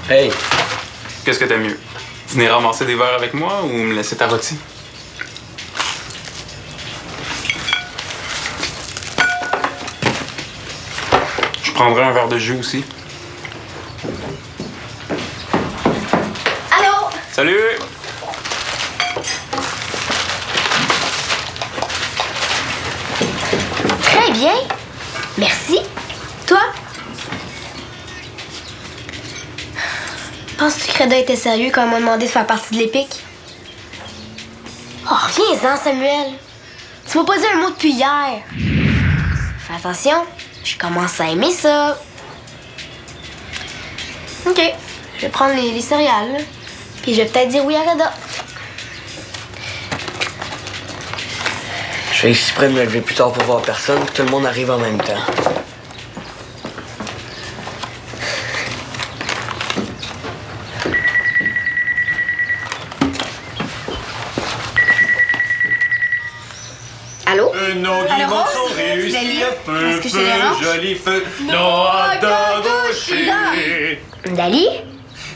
Hey! Qu'est-ce que t'aimes mieux? Venir ramasser des verres avec moi ou me laisser ta rôtie? Je prendrais un verre de jus aussi. Allô? Salut! Très bien. Merci. Toi? Penses-tu que Reda était sérieux quand il m'a demandé de faire partie de l'Épic? Oh, reviens-en, Samuel. Tu m'as pas dit un mot depuis hier. Fais attention, je commence à aimer ça. OK, je vais prendre les céréales, là. Puis je vais peut-être dire oui à Reda. Je fais exprès de me lever plus tard pour voir personne, que tout le monde arrive en même temps. Allô? Nos guimauves sont réussis, feu, feu, joli feu, nos dodochis. Dali?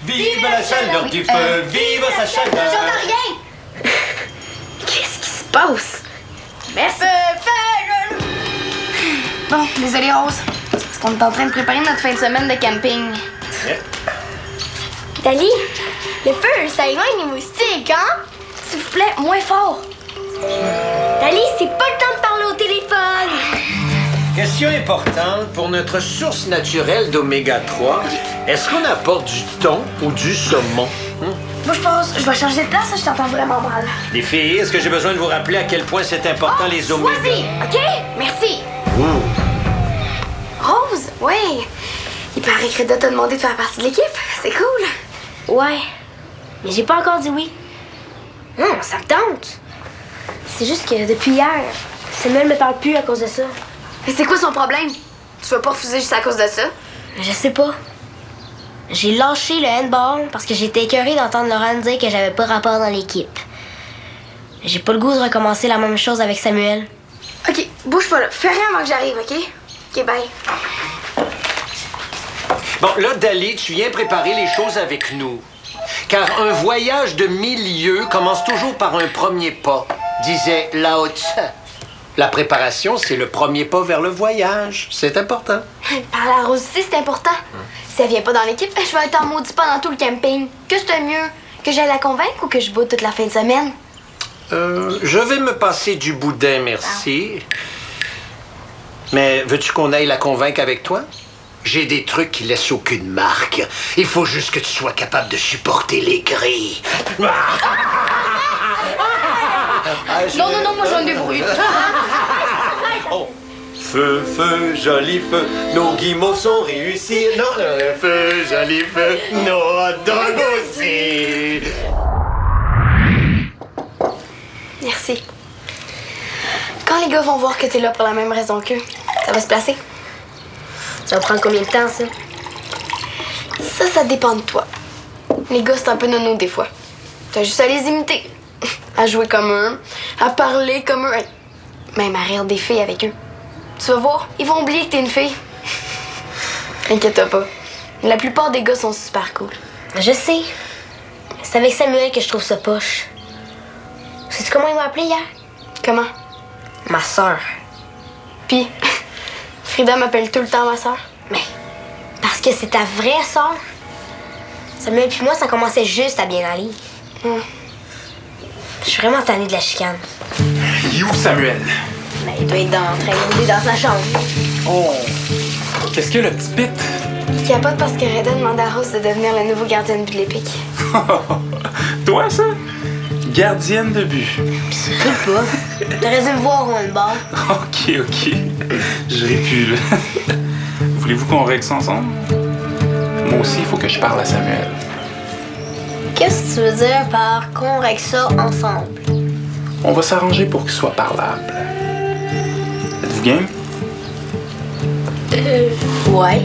Vive la chaleur du feu, vive sa chaleur. J'entends rien! Qu'est-ce qui se passe? Merci! Bon, désolé Rose. C'est parce qu'on est en train de préparer notre fin de semaine de camping. Dali, le feu, ça éloigne les moustiques, hein? S'il vous plaît, moins fort. Dali, c'est pas le temps de parler au téléphone! Question importante pour notre source naturelle d'oméga 3. Est-ce qu'on apporte du thon ou du saumon? Moi, je pense, je vais changer de place, je t'entends vraiment mal. Les filles, est-ce que j'ai besoin de vous rappeler à quel point c'est important les oméga? Vas-y, OK? Merci. Rose, ouais. Il paraît que Reda t'a demandé de faire partie de l'équipe. C'est cool. Ouais, mais j'ai pas encore dit oui. Non, ça me tente. C'est juste que depuis hier, Samuel me parle plus à cause de ça. Mais c'est quoi son problème? Tu vas pas refuser juste à cause de ça? Je sais pas. J'ai lâché le handball parce que j'étais écœurée d'entendre Laurent dire que j'avais pas rapport dans l'équipe. J'ai pas le goût de recommencer la même chose avec Samuel. OK, bouge pas là. Fais rien avant que j'arrive, OK? OK, bye. Bon, là, Dali, tu viens préparer les choses avec nous. Car un voyage de 1000 lieues commence toujours par un premier pas, disait Lao Tse. La préparation, c'est le premier pas vers le voyage. C'est important. Parler à Rose aussi, c'est important. Si elle vient pas dans l'équipe, je vais être en maudit pendant tout le camping. Que c'est mieux? Que j'aille la convaincre ou que je boude toute la fin de semaine? Je vais me passer du boudin, merci. Mais veux-tu qu'on aille la convaincre avec toi? J'ai des trucs qui laissent aucune marque. Il faut juste que tu sois capable de supporter les grilles. Non, moi je veux du bruit. Oh. Feu, feu, joli feu, nos guimauves sont réussis. Non, feu, joli feu, nos hot dogs aussi. Merci. Quand les gars vont voir que t'es là pour la même raison qu'eux, ça va se placer? Ça va prendre combien de temps, ça? Ça dépend de toi. Les gars, c'est un peu nono des fois. T'as juste à les imiter. À jouer comme eux, à parler comme eux, même à rire des filles avec eux. Tu vas voir, ils vont oublier que t'es une fille. Inquiète-toi pas. La plupart des gars sont super cool. Je sais. C'est avec Samuel que je trouve ça poche. Sais-tu comment il m'a appelé hier? Comment? Ma sœur. Puis, Frida m'appelle tout le temps ma sœur. Mais, parce que c'est ta vraie sœur. Samuel puis moi, ça commençait juste à bien aller. Je suis vraiment tannée de la chicane. Il est où, Samuel? Ben, il doit être en train de rouler dans sa chambre. Oh! Qu'est-ce que le petit pit? Il capote parce que Reda demandait à Rose de devenir le nouveau gardien de but de l'Épic. Toi, ça? Gardienne de but. Je sais pas. T'aurais dû me voir au handball. OK. Je pu, là. Vous Voulez-vous qu'on règle ça ensemble? Moi aussi, il faut que je parle à Samuel. Qu'est-ce que tu veux dire par qu'on règle ça ensemble? On va s'arranger pour qu'il soit parlable. Êtes-vous game? Ouais.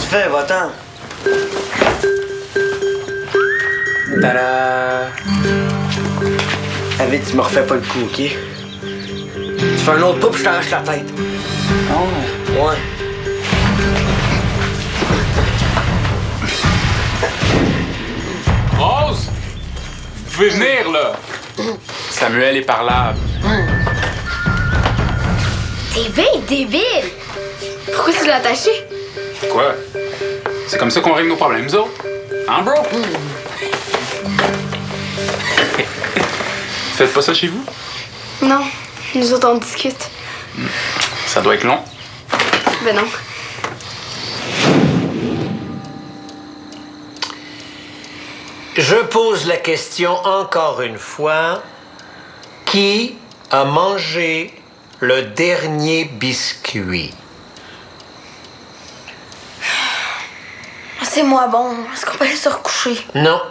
Tu fais, va-t'en. Tada! David, tu me refais pas le coup, OK? Tu fais un autre pas puis je t'arrache la tête. Non, Ouais. Rose! Vous pouvez venir, là! Samuel est parlable. T'es bien débile! Pourquoi tu l'as attaché? Quoi? C'est comme ça qu'on règle nos problèmes, nous autres? Hein, bro? Faites pas ça chez vous? Non, nous autres on discute. Ça doit être long. Ben non. Je pose la question encore une fois. Qui a mangé le dernier biscuit? C'est moi bon. Est-ce qu'on peut aller se recoucher? Non.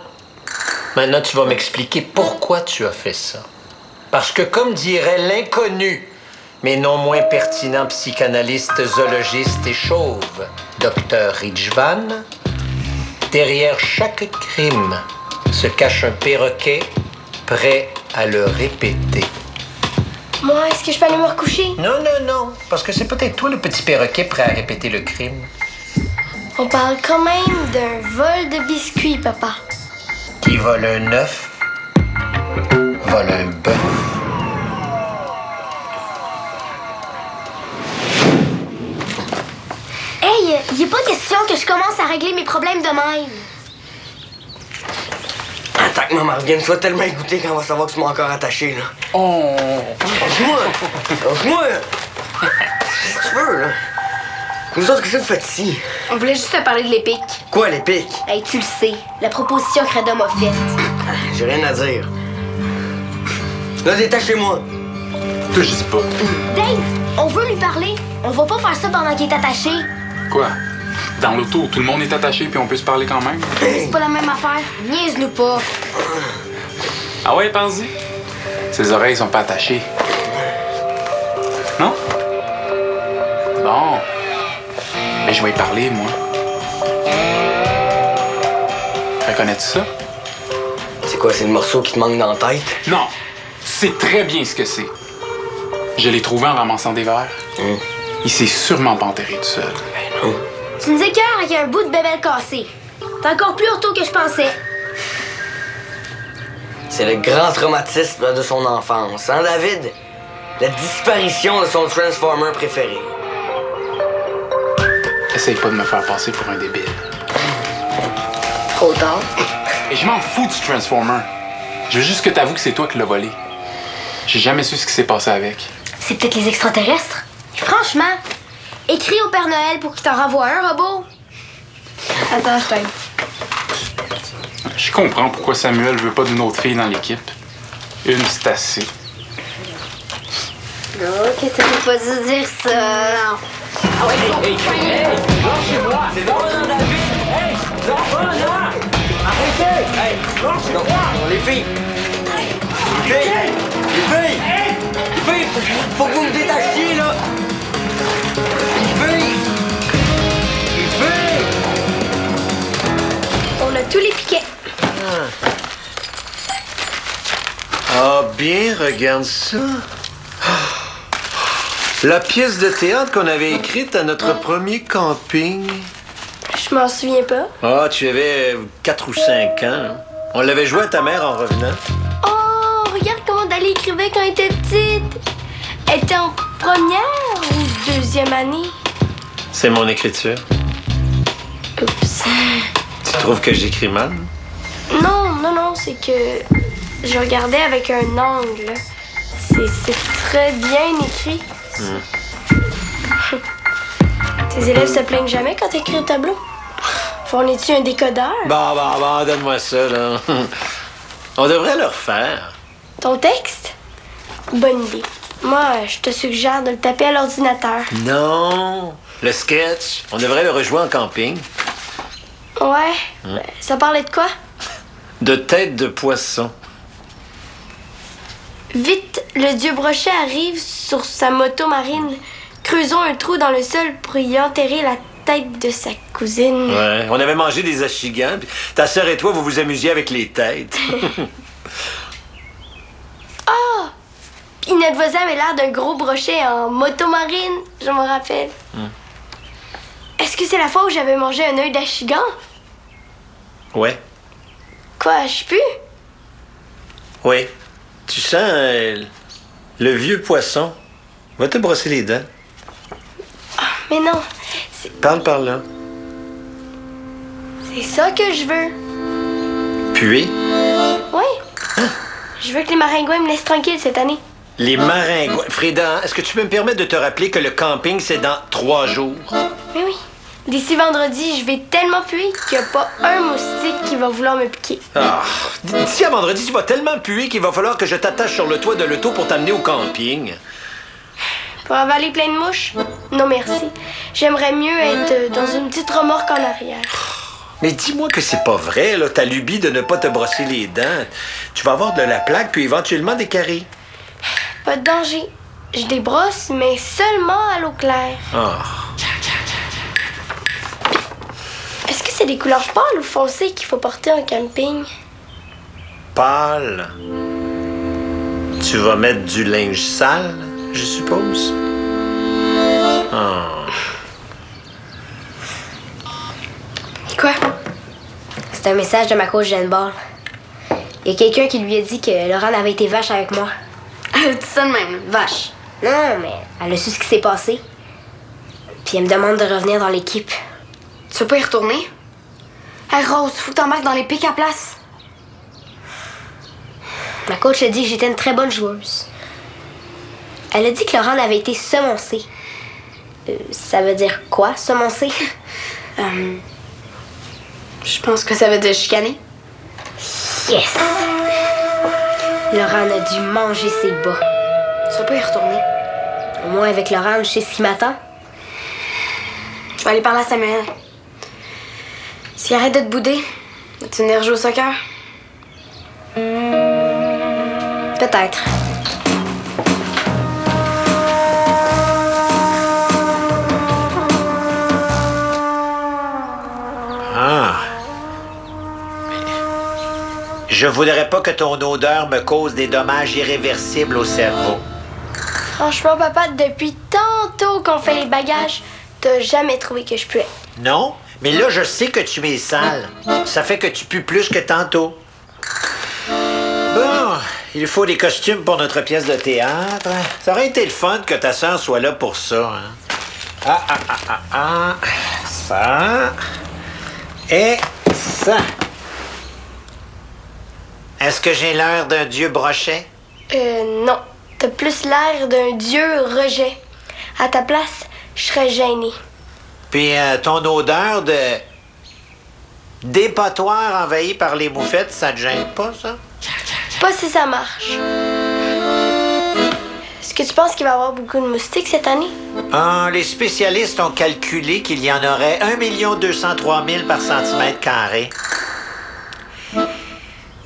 Maintenant, tu vas m'expliquer pourquoi tu as fait ça. Parce que, comme dirait l'inconnu, mais non moins pertinent psychanalyste, zoologiste et chauve, Dr. Ridgevan, derrière chaque crime se cache un perroquet prêt à le répéter. Moi, est-ce que je peux aller me recoucher? Non, non, non, parce que c'est peut-être toi le petit perroquet prêt à répéter le crime. On parle quand même d'un vol de biscuits, papa. Qui vole un œuf, vole un bœuf. Hey, il est pas question que je commence à régler mes problèmes de même. Attends que maman revienne, sois tellement écouté quand on va savoir que tu m'as encore attaché, là. Oh! Lâche-moi! Lâche-moi! Qu'est-ce que tu veux, là? Vous autres, qu'est-ce que vous faites ici? On voulait juste te parler de l'épic. Quoi, les pics? Hey, tu le sais, la proposition que Radom a faite. J'ai rien à dire. Là, détachez-moi. Toi, je dis pas. Dave, on veut lui parler. On va pas faire ça pendant qu'il est attaché. Quoi? Dans l'auto, tout le monde est attaché puis on peut se parler quand même? Hey! C'est pas la même affaire. Niaise-nous pas. Ah ouais, pense-y. Ses oreilles sont pas attachées. Non? Bon. Mais je vais y parler, moi. Reconnais-tu ça? C'est quoi, c'est le morceau qui te manque dans la tête? Non. Tu sais très bien ce que c'est. Je l'ai trouvé en ramassant des verres. Il s'est sûrement pas enterré tout seul. Non. Tu nous écœures avec un bout de bébelle cassé. T'es encore plus auto que je pensais. C'est le grand traumatisme de son enfance, hein, David? La disparition de son Transformer préféré. Essaye pas de me faire passer pour un débile. Trop tard. Et je m'en fous du Transformer. Je veux juste que t'avoues que c'est toi qui l'as volé. J'ai jamais su ce qui s'est passé avec. C'est peut-être les extraterrestres. Franchement, écris au Père Noël pour qu'il t'en renvoie un, robot. Attends, je t'aide. Je comprends pourquoi Samuel veut pas d'une autre fille dans l'équipe. Une, c'est assez. Ok, t'aurais pas dû dire ça. Non. Ah ouais, Lâchez-moi! C'est bon, non, David! Hey! Lâche-moi, là! Arrêtez! Hey! Lâchez-moi! Non, les filles! Les filles! Les filles! Les filles! Faut que vous me détachiez, là! Les filles! Les filles! On a tous les piquets. Ah bien, regarde ça. La pièce de théâtre qu'on avait écrite à notre premier camping. Je m'en souviens pas. Ah, tu avais 4 ou 5 ans. On l'avait joué à ta mère en revenant. Oh, regarde comment Dali écrivait quand elle était petite. Elle était en première ou deuxième année? C'est mon écriture. Oups. Tu trouves que j'écris mal? Non, c'est que je regardais avec un angle. C'est très bien écrit. Tes élèves se plaignent jamais quand t'écris au tableau? Fournis-tu un décodeur? Bah, donne-moi ça, là. On devrait le refaire. Ton texte? Bonne idée. Moi, je te suggère de le taper à l'ordinateur. Non, le sketch, on devrait le rejouer en camping. Ouais, ça parlait de quoi? De tête de poisson. Vite, le dieu Brochet arrive sur sa moto marine. Creusons un trou dans le sol pour y enterrer la tête de sa cousine. Ouais, on avait mangé des achigans, puis ta sœur et toi, vous vous amusiez avec les têtes. Oh! Puis notre voisin avait l'air d'un gros brochet en moto marine, je me rappelle. Est-ce que c'est la fois où j'avais mangé un œuf d'achigan? Ouais. Quoi, je pue? Oui. Tu sens le vieux poisson. Va te brosser les dents. Mais non, Parle par là. c'est ça que je veux. Puer. Oui. Je veux que les maringouins me laissent tranquille cette année. Les maringouins. Frida, est-ce que tu peux me permettre de te rappeler que le camping, c'est dans 3 jours? Mais oui. D'ici vendredi, je vais tellement puer qu'il n'y a pas un moustique qui va vouloir me piquer. Ah, d'ici à vendredi, tu vas tellement puer qu'il va falloir que je t'attache sur le toit de l'auto pour t'amener au camping. Pour avaler plein de mouches? Non, merci. J'aimerais mieux être dans une petite remorque en arrière. Mais dis-moi que c'est pas vrai, là, ta lubie de ne pas te brosser les dents. Tu vas avoir de la plaque, puis éventuellement des caries. Pas de danger. Je débrosse, mais seulement à l'eau claire. Ah. Est-ce que c'est des couleurs pâles ou foncées qu'il faut porter en camping? Pâle. Tu vas mettre du linge sale, je suppose? Ah. Quoi? C'est un message de ma coach de handball. Il y a quelqu'un qui lui a dit que Laurent avait été vache avec moi. Elle a dit ça de même, vache. Non, mais elle a su ce qui s'est passé. Puis elle me demande de revenir dans l'équipe. Tu veux pas y retourner? Hey Rose, faut que t'embarques dans les pics à place. Ma coach a dit que j'étais une très bonne joueuse. Elle a dit que Laurent avait été semoncé. Ça veut dire quoi, semoncé? Je pense que ça veut dire chicaner. Yes! Laurent a dû manger ses bas. Tu veux pas y retourner? Au moins, avec Laurent, je sais ce qui m'attend. Je vais aller parler à Samuel. S'il arrête de te bouder, vas-tu venir jouer au soccer? Peut-être. Ah. Je voudrais pas que ton odeur me cause des dommages irréversibles au cerveau. Franchement, papa, depuis tantôt qu'on fait les bagages, t'as jamais trouvé que je puais. Non, mais là, je sais que tu es sale. Ça fait que tu pues plus que tantôt. Bon, il faut des costumes pour notre pièce de théâtre. Ça aurait été le fun que ta sœur soit là pour ça. Hein? Ça. Et ça. Est-ce que j'ai l'air d'un dieu brochet? Non. T'as plus l'air d'un dieu rejet. À ta place, je serais gênée. Puis ton odeur de dépotoir envahi par les moufettes, ça te gêne pas, ça? Pas si ça marche. Est-ce que tu penses qu'il va y avoir beaucoup de moustiques cette année? Ah, les spécialistes ont calculé qu'il y en aurait 1 203 000 par centimètre carré.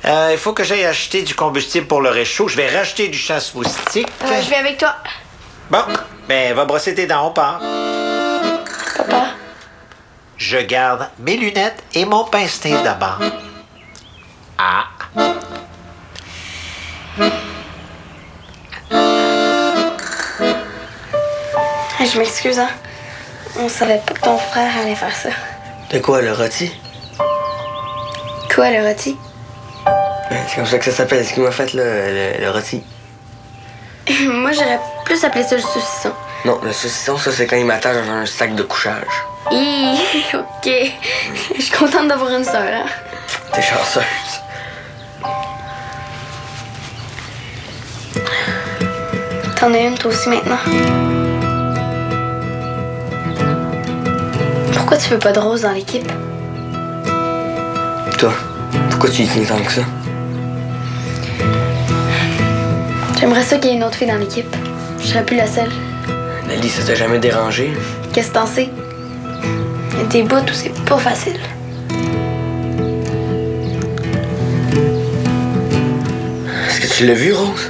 Il faut que j'aille acheter du combustible pour le réchaud. Je vais racheter du chasse-moustique. Je vais avec toi. Bon, ben, va brosser tes dents, on part. Papa. Je garde mes lunettes et mon pince-nez d'abord. Ah. Je m'excuse, hein. On savait pas que ton frère allait faire ça. De quoi, le rôti? Quoi, le rôti? C'est comme ça que ça s'appelle, ce qu'il m'a fait, là, le rôti. Moi, j'aurais plus appelé ça le saucisson. Non, le saucisson, ça, c'est quand il m'attache dans un sac de couchage. Ok. Je suis contente d'avoir une sœur, hein. T'es chanceuse. T'en as une, toi aussi, maintenant. Pourquoi tu veux pas de rose dans l'équipe? Toi, pourquoi tu y tiens tant que ça? J'aimerais ça qu'il y ait une autre fille dans l'équipe. Je serais plus la seule. Lali, ça t'a jamais dérangé? Qu'est-ce que t'en sais? Il y a des bouts où c'est pas facile. Est-ce que tu l'as vu, Rose?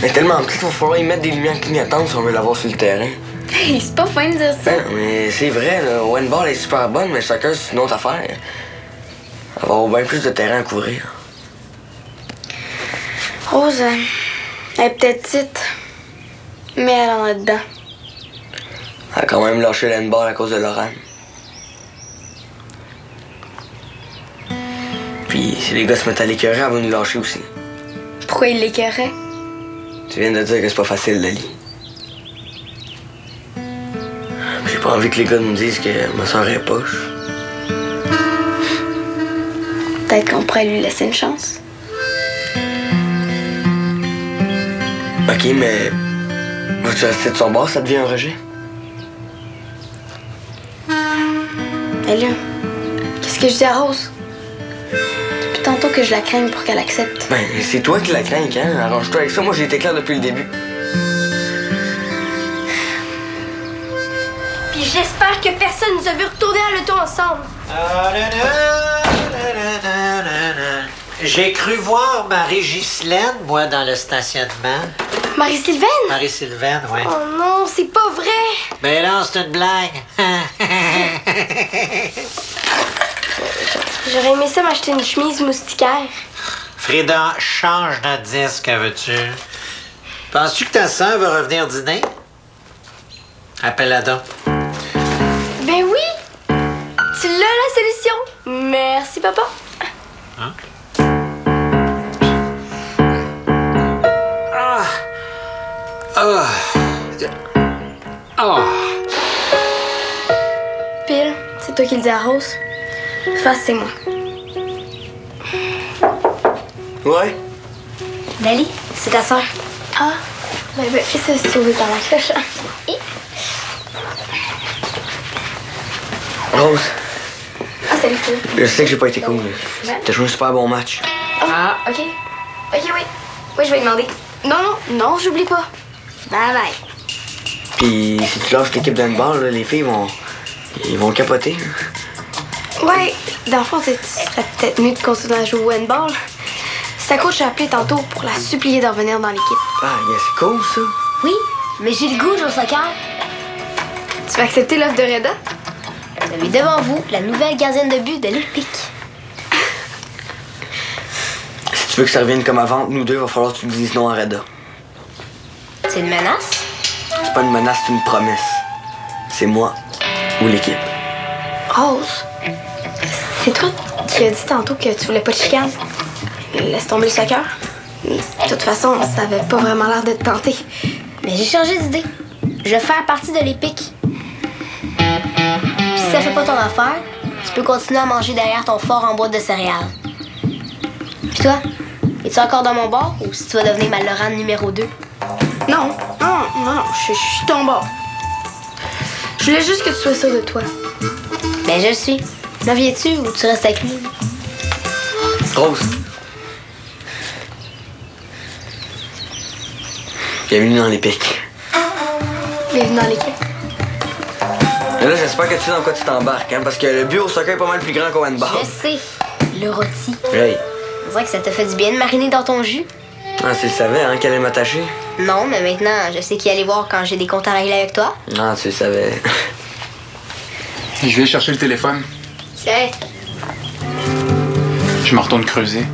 Elle est tellement petite qu'il va falloir y mettre des lumières clignotantes si on veut l'avoir sur le terrain. Hey, c'est pas fin de dire ça. Ben, mais c'est vrai, le handball est super bonne, mais le soccer, c'est une autre affaire. Elle va avoir bien plus de terrain à couvrir. Rose, elle est peut-être petite, mais elle en a dedans. Elle a quand même lâché le handball à cause de Laurent. Puis, si les gars se mettent à l'écœurer, elle va nous lâcher aussi. Pourquoi il l'écœurait? Tu viens de dire que c'est pas facile, Lali. J'ai pas envie que les gars nous disent que ma soeur est poche. Peut-être qu'on pourrait lui laisser une chance. Ok, mais vas-tu rester de son bord, ça devient un rejet? Mais là, qu'est-ce que je dis à Rose? Depuis tantôt que je la craigne pour qu'elle accepte. Ben, c'est toi qui la crains, hein? Arrange-toi avec ça, moi j'ai été clair depuis le début. Puis j'espère que personne nous a vu retourner à l'auto ensemble. J'ai cru voir Marie-Ghislaine, moi, dans le stationnement. Marie-Sylvaine? Marie-Sylvaine, oui. Oh non, c'est pas vrai! Ben non, c'est une blague. J'aurais aimé ça m'acheter une chemise moustiquaire. Frida, change notre disque, veux-tu? Penses-tu que ta sœur va revenir dîner? Appelle-la donc. Ben oui! Tu l'as la solution! Merci, papa. Hein? Pile, c'est toi qui le dis à Rose. Face, c'est moi. Ouais? Lali, c'est ta soeur. Ah, ben, fais ça se sauver par la cloche. Hein. Rose, Ah, salut, Phil. je sais que j'ai pas été cool. T'as joué un super bon match. Ah, ok. Ok, oui. Oui, je vais demander. Non, j'oublie pas. Bye bye. Puis si tu lâches l'équipe d'handball, là, les filles ils vont capoter. Ouais, dans le fond, ce serait peut-être mieux de continuer à jouer au handball. Sa coach a appelé tantôt pour la supplier d'en venir dans l'équipe. Ah, yeah, c'est cool, ça. Oui, mais j'ai le goût de jouer au soccer. Tu vas accepter l'offre de Reda? Vous avez devant vous la nouvelle gardienne de but de l'Épique. Si tu veux que ça revienne comme avant, nous deux, il va falloir que tu nous dises non à Reda. C'est une menace? C'est pas une menace, c'est une promesse. C'est moi ou l'équipe. Rose, c'est toi qui as dit tantôt que tu voulais pas de chicane. Laisse tomber le soccer. De toute façon, ça avait pas vraiment l'air de te tenter. Mais j'ai changé d'idée. Je vais faire partie de l'Épique. Puis si ça fait pas ton affaire, tu peux continuer à manger derrière ton fort en boîte de céréales. Puis toi, es-tu encore dans mon bord ou si tu vas devenir ma Lorraine numéro 2? Non, je suis ton bord. Je voulais juste que tu sois sûr de toi. Ben je le suis. M'en viens-tu ou tu restes avec lui? Rose. Bienvenue dans l'Épique. Bienvenue dans l'équipe. Là, j'espère que tu sais dans quoi tu t'embarques, hein, parce que le but au soccer est pas mal plus grand qu'au handball. Je sais. Le rôti. Hey. On dirait que ça te fait du bien de mariner dans ton jus. Ah, tu le savais, hein, qu'elle allait m'attacher? Non, mais maintenant, je sais qui aller voir quand j'ai des comptes à régler avec toi. Ah, tu le savais. Je vais chercher le téléphone. Tiens. Je me retourne creuser.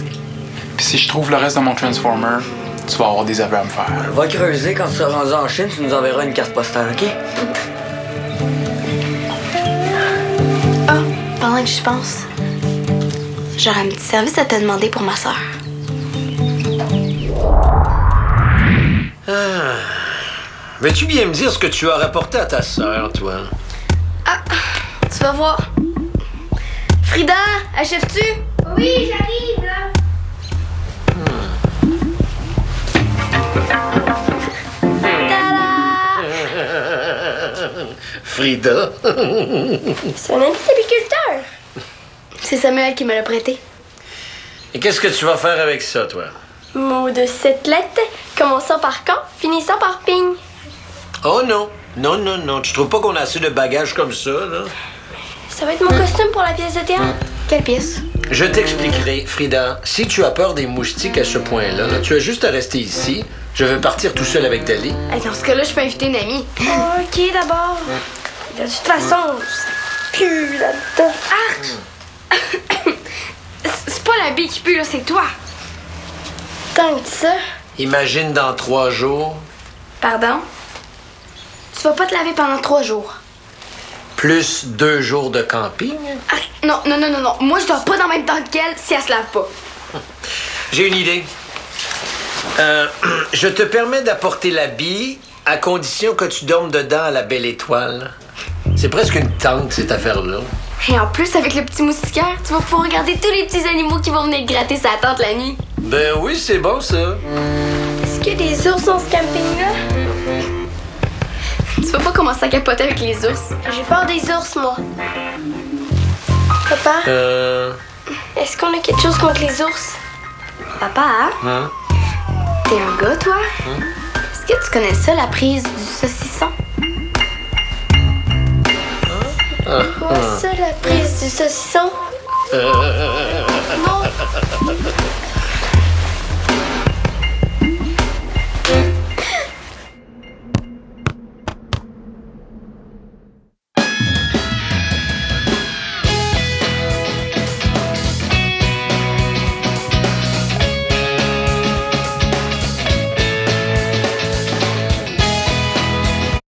Puis si je trouve le reste de mon Transformer, tu vas avoir des aveux à me faire. Va creuser quand tu seras rendu en Chine, tu nous enverras une carte postale, OK? Ah, pendant que j'y pense, j'aurais un petit service à te demander pour ma soeur. Veux-tu bien me dire ce que tu as rapporté à ta sœur, toi? Ah, tu vas voir. Frida, achèves-tu? Oui, j'arrive, là. Frida? C'est un ami d'apiculteur. C'est Samuel qui me l'a prêté. Et qu'est-ce que tu vas faire avec ça, toi? Mot de 7 lettres, commençant par quand, finissant par ping. Oh non. Non, non, non. Tu trouves pas qu'on a assez de bagages comme ça, là? Ça va être mon costume pour la pièce de théâtre. Quelle pièce? Je t'expliquerai, Frida. Si tu as peur des moustiques à ce point-là, là, tu as juste à rester ici. Je vais partir tout seul avec Dali. Hey, dans ce cas-là, je peux inviter une amie. Ok, d'abord. De toute façon, ça pue là-dedans. Arc! C'est pas la bille qui pue, là, c'est toi. Tant que ça. Imagine dans 3 jours, Pardon? Tu vas pas te laver pendant 3 jours. plus 2 jours de camping. Arc! Non, non, non, non, non. Moi, je dors pas dans le même temps qu'elle si elle se lave pas. J'ai une idée. Je te permets d'apporter l'habit à condition que tu dormes dedans à la belle étoile. C'est presque une tente, cette affaire-là. Et en plus, avec le petit moustiquaire, tu vas pouvoir regarder tous les petits animaux qui vont venir gratter sa tente la nuit. Ben oui, c'est bon, ça. Est-ce qu'il y a des ours dans ce camping-là? Tu vas pas commencer à capoter avec les ours. J'ai peur des ours, moi. Papa, est-ce qu'on a quelque chose contre les ours? Papa, Hein? t'es un gars, toi? Est-ce que tu connais ça, la prise du saucisson? Quoi ça, la prise du saucisson? Non,